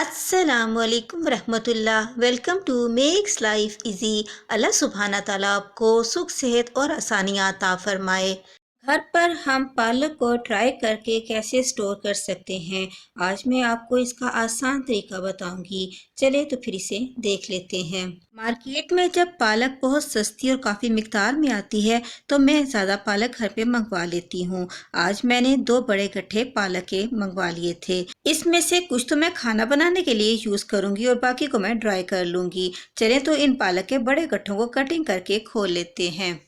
अस्सलामुअलैकुम रहमतुल्लाह। Welcome to makes life easy. अल्लाह सुब्हाना ताला आपको सुख सेहत और आसानियाँ अता फरमाए। घर पर हम पालक को ट्राई करके कैसे स्टोर कर सकते हैं, आज मैं आपको इसका आसान तरीका बताऊंगी। चले तो फिर इसे देख लेते हैं। मार्केट में जब पालक बहुत सस्ती और काफ़ी मिकदार में आती है तो मैं ज़्यादा पालक घर पे मंगवा लेती हूँ। आज मैंने 2 बड़े गट्ठे पालक के मंगवा लिए थे। इसमें से कुछ तो मैं खाना बनाने के लिए यूज़ करूंगी और बाकी को मैं ड्राई कर लूंगी। चले तो इन पालक के बड़े गट्ठों को कटिंग करके खोल लेते हैं।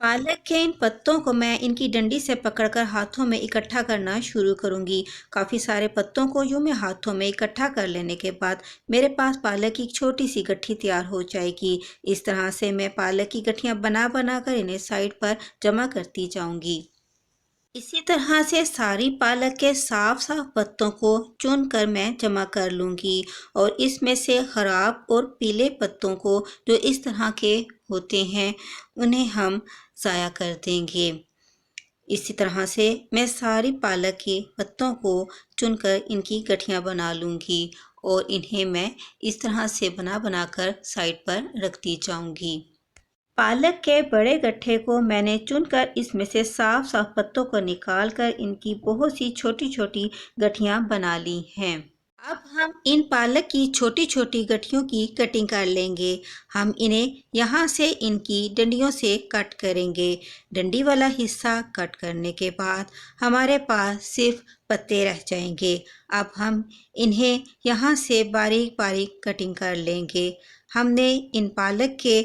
पालक के इन पत्तों को मैं इनकी डंडी से पकड़कर हाथों में इकट्ठा करना शुरू करूंगी। काफ़ी सारे पत्तों को यूं मैं हाथों में इकट्ठा कर लेने के बाद मेरे पास पालक की एक छोटी सी गट्ठी तैयार हो जाएगी। इस तरह से मैं पालक की गट्ठियाँ बना बना कर इन्हें साइड पर जमा करती जाऊंगी। इसी तरह से सारी पालक के साफ साफ पत्तों को चुनकर मैं जमा कर लूँगी और इसमें से ख़राब और पीले पत्तों को जो इस तरह के होते हैं उन्हें हम ज़ाया कर देंगे। इसी तरह से मैं सारी पालक के पत्तों को चुनकर इनकी गठियाँ बना लूँगी और इन्हें मैं इस तरह से बना बनाकर साइड पर रखती जाऊँगी। पालक के बड़े गट्ठे को मैंने चुनकर इसमें से साफ साफ पत्तों को निकालकर इनकी बहुत सी छोटी छोटी गठियाँ बना ली हैं। अब हम इन पालक की छोटी छोटी गठियों की कटिंग कर लेंगे। हम इन्हें यहाँ से इनकी डंडियों से कट करेंगे। डंडी वाला हिस्सा कट करने के बाद हमारे पास सिर्फ पत्ते रह जाएंगे। अब हम इन्हें यहाँ से बारीक बारीक कटिंग कर लेंगे। हमने इन पालक के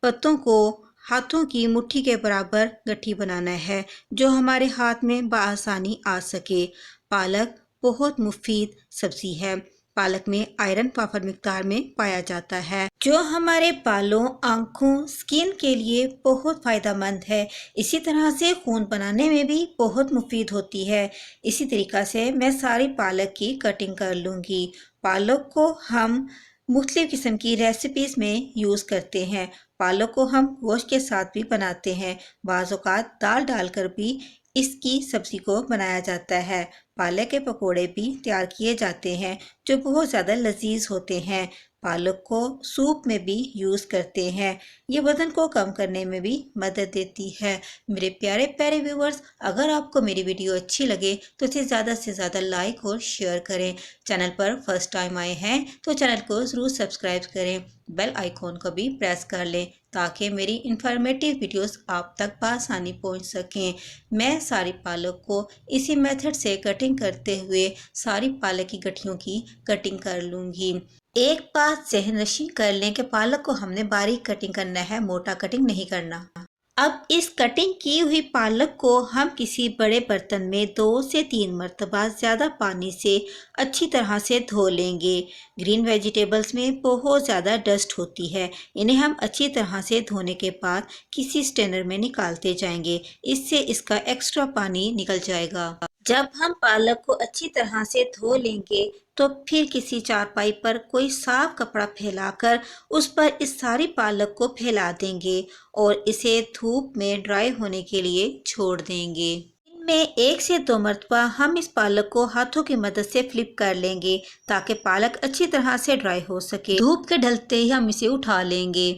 पत्तों को हाथों की मुट्ठी के बराबर गट्ठी बनाना है जो हमारे हाथ में बआसानी आ सके। पालक बहुत मुफीद सब्जी है। पालक में आयरन प्रॉपर मिकदार में पाया जाता है जो हमारे बालों, आंखों, स्किन के लिए बहुत फ़ायदेमंद है। इसी तरह से खून बनाने में भी बहुत मुफीद होती है। इसी तरीक़ा से मैं सारी पालक की कटिंग कर लूँगी। पालक को हम मुख्तलिफ़ किस्म की रेसिपीज़ में यूज़ करते हैं। पालक को हम गोश्त के साथ भी बनाते हैं। बाज़ औक़ात दाल डालकर भी इसकी सब्ज़ी को बनाया जाता है। पालक के पकोड़े भी तैयार किए जाते हैं जो बहुत ज़्यादा लजीज होते हैं। पालक को सूप में भी यूज़ करते हैं। ये वज़न को कम करने में भी मदद देती है। मेरे प्यारे प्यारे व्यूवर्स, अगर आपको मेरी वीडियो अच्छी लगे तो इसे ज़्यादा से ज़्यादा लाइक और शेयर करें। चैनल पर फर्स्ट टाइम आए हैं तो चैनल को ज़रूर सब्सक्राइब करें। बेल आइकॉन को भी प्रेस कर लें ताकि मेरी इंफॉर्मेटिव वीडियोस आप तक बआसानी पहुंच सकें। मैं सारी पालक को इसी मेथड से कटिंग करते हुए सारी पालक की गठियों की कटिंग कर लूँगी। एक बात ज़हन नशीं कर लें कि पालक को हमने बारीक कटिंग करना है, मोटा कटिंग नहीं करना। अब इस कटिंग की हुई पालक को हम किसी बड़े बर्तन में 2 से 3 मरतबा ज़्यादा पानी से अच्छी तरह से धो लेंगे। ग्रीन वेजिटेबल्स में बहुत ज़्यादा डस्ट होती है। इन्हें हम अच्छी तरह से धोने के बाद किसी स्ट्रेनर में निकालते जाएंगे। इससे इसका एक्स्ट्रा पानी निकल जाएगा। जब हम पालक को अच्छी तरह से धो लेंगे तो फिर किसी चारपाई पर कोई साफ कपड़ा फैलाकर उस पर इस सारी पालक को फैला देंगे और इसे धूप में ड्राई होने के लिए छोड़ देंगे। इनमें 1 से 2 मरतबा हम इस पालक को हाथों की मदद से फ्लिप कर लेंगे ताकि पालक अच्छी तरह से ड्राई हो सके। धूप के ढलते ही हम इसे उठा लेंगे।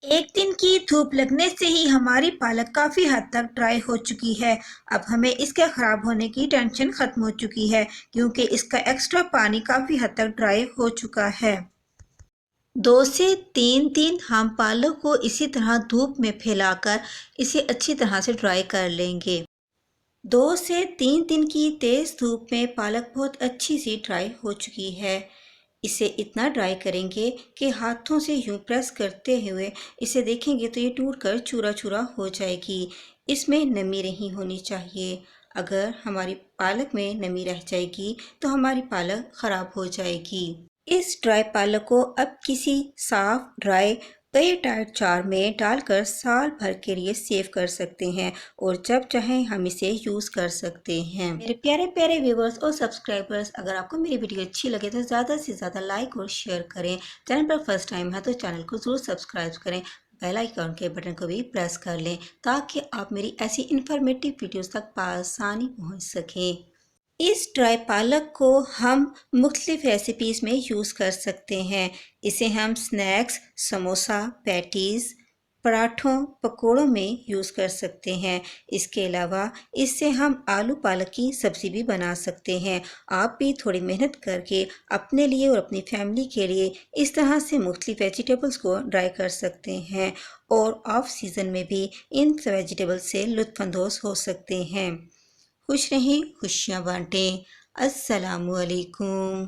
एक दिन की धूप लगने से ही हमारी पालक काफ़ी हद तक ड्राई हो चुकी है। अब हमें इसके ख़राब होने की टेंशन ख़त्म हो चुकी है क्योंकि इसका एक्स्ट्रा पानी काफ़ी हद तक ड्राई हो चुका है। 2 से 3 दिन हम पालक को इसी तरह धूप में फैलाकर इसे अच्छी तरह से ड्राई कर लेंगे। 2 से 3 दिन की तेज़ धूप में पालक बहुत अच्छी सी ड्राई हो चुकी है। इसे इतना ड्राई करेंगे कि हाथों से यूं प्रेस करते हुए इसे देखेंगे तो ये टूट कर चूरा चूरा हो जाएगी। इसमें नमी नहीं होनी चाहिए। अगर हमारी पालक में नमी रह जाएगी तो हमारी पालक ख़राब हो जाएगी। इस ड्राई पालक को अब किसी साफ ड्राई एयर टाइट जार में डालकर साल भर के लिए सेव कर सकते हैं और जब चाहें हम इसे यूज़ कर सकते हैं। मेरे प्यारे प्यारे व्यूवर्स और सब्सक्राइबर्स, अगर आपको मेरी वीडियो अच्छी लगे तो ज़्यादा से ज़्यादा लाइक और शेयर करें। चैनल पर फर्स्ट टाइम है तो चैनल को ज़रूर सब्सक्राइब करें। बेल आइकॉन के बटन को भी प्रेस कर लें ताकि आप मेरी ऐसी इन्फॉर्मेटिव वीडियोज़ तक आसानी पहुँच सकें। इस ड्राई पालक को हम मुख्तलिफ़ रेसिपीज़ में यूज़ कर सकते हैं। इसे हम स्नैक्स, समोसा, पैटीज़, पराठों, पकोड़ों में यूज़ कर सकते हैं। इसके अलावा इससे हम आलू पालक की सब्ज़ी भी बना सकते हैं। आप भी थोड़ी मेहनत करके अपने लिए और अपनी फैमिली के लिए इस तरह से मुख्तलिफ़ वेजिटेबल्स को ड्राई कर सकते हैं और ऑफ सीज़न में भी इन वेजिटेबल्स से लुत्फ़अंदोज़ हो सकते हैं। खुश रहें, खुशियाँ बाँटें। अस्सलामुअलैकुम।